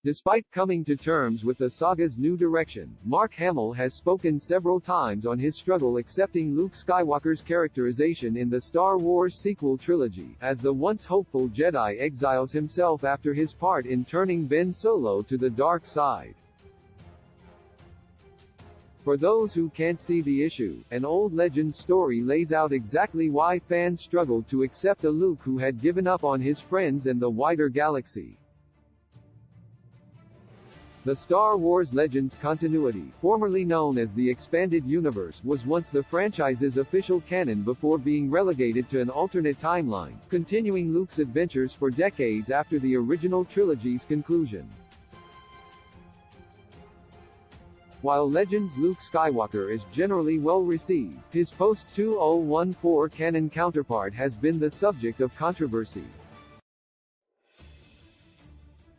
Despite coming to terms with the saga's new direction, Mark Hamill has spoken several times on his struggle accepting Luke Skywalker's characterization in the Star Wars sequel trilogy, as the once hopeful Jedi exiles himself after his part in turning Ben Solo to the dark side. For those who can't see the issue, an old legend story lays out exactly why fans struggled to accept a Luke who had given up on his friends and the wider galaxy. The Star Wars Legends continuity, formerly known as the Expanded Universe, was once the franchise's official canon before being relegated to an alternate timeline, continuing Luke's adventures for decades after the original trilogy's conclusion. While Legends Luke Skywalker is generally well received, his post-2014 canon counterpart has been the subject of controversy.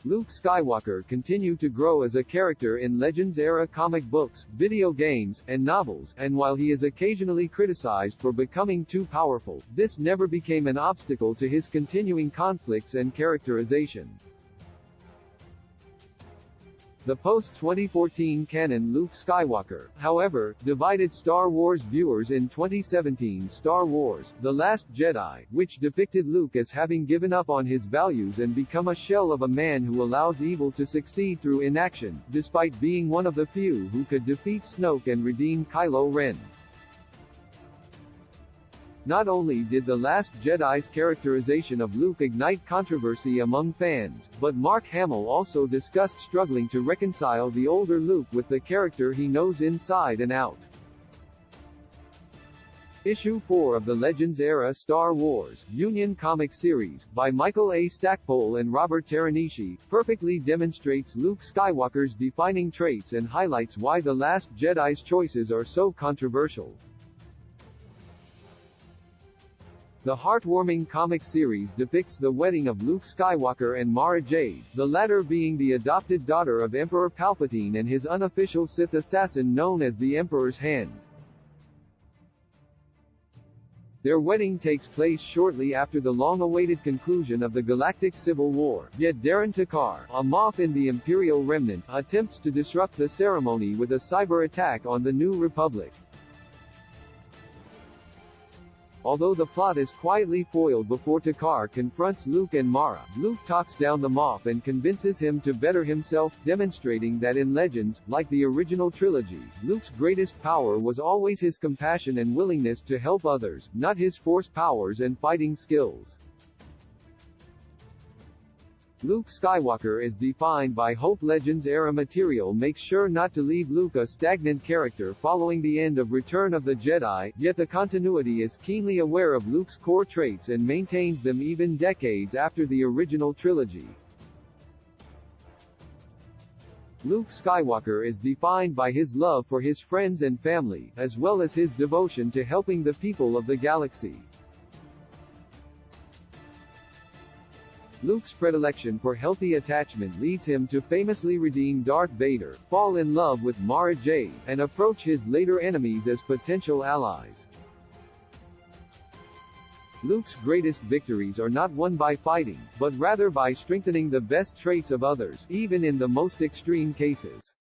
Luke Skywalker continued to grow as a character in Legends-era comic books, video games, and novels, and while he is occasionally criticized for becoming too powerful, this never became an obstacle to his continuing conflicts and characterization. The post-2014 canon Luke Skywalker, however, divided Star Wars viewers in 2017 Star Wars: The Last Jedi, which depicted Luke as having given up on his values and become a shell of a man who allows evil to succeed through inaction, despite being one of the few who could defeat Snoke and redeem Kylo Ren. Not only did The Last Jedi's characterization of Luke ignite controversy among fans, but Mark Hamill also discussed struggling to reconcile the older Luke with the character he knows inside and out. Issue 4 of the Legends-era Star Wars Union comic series, by Michael A. Stackpole and Robert Teranishi, perfectly demonstrates Luke Skywalker's defining traits and highlights why The Last Jedi's choices are so controversial. The heartwarming comic series depicts the wedding of Luke Skywalker and Mara Jade, the latter being the adopted daughter of Emperor Palpatine and his unofficial Sith assassin known as the Emperor's Hand. Their wedding takes place shortly after the long-awaited conclusion of the Galactic Civil War, yet Darren Takar, a Moff in the Imperial Remnant, attempts to disrupt the ceremony with a cyber attack on the New Republic. Although the plot is quietly foiled before Takar confronts Luke and Mara, Luke talks down the Moff and convinces him to better himself, demonstrating that in Legends, like the original trilogy, Luke's greatest power was always his compassion and willingness to help others, not his force powers and fighting skills. Luke Skywalker is defined by hope. Legends-era material makes sure not to leave Luke a stagnant character following the end of Return of the Jedi, yet the continuity is keenly aware of Luke's core traits and maintains them even decades after the original trilogy. Luke Skywalker is defined by his love for his friends and family, as well as his devotion to helping the people of the galaxy. Luke's predilection for healthy attachment leads him to famously redeem Darth Vader, fall in love with Mara Jade, and approach his later enemies as potential allies. Luke's greatest victories are not won by fighting, but rather by strengthening the best traits of others, even in the most extreme cases.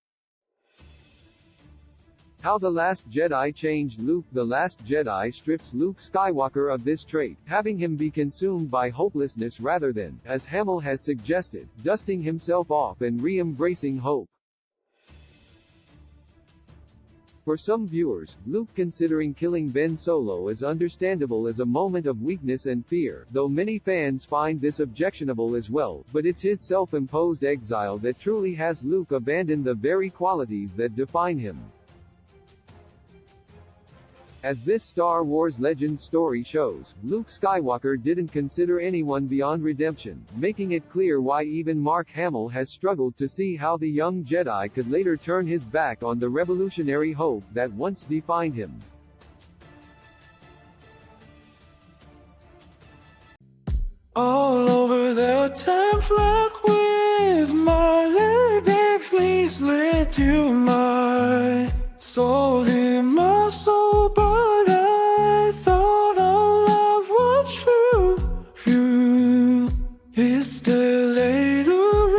How The Last Jedi Changed Luke. The Last Jedi strips Luke Skywalker of this trait, having him be consumed by hopelessness rather than, as Hamill has suggested, dusting himself off and re-embracing hope. For some viewers, Luke considering killing Ben Solo is understandable as a moment of weakness and fear, though many fans find this objectionable as well, but it's his self-imposed exile that truly has Luke abandon the very qualities that define him. As this Star Wars Legends story shows, Luke Skywalker didn't consider anyone beyond redemption, making it clear why even Mark Hamill has struggled to see how the young Jedi could later turn his back on the revolutionary hope that once defined him. All over the time flock with my lady, please lead to my soul in my soul, but I thought our love was true. You is the later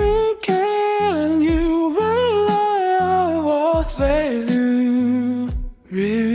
tell you, really.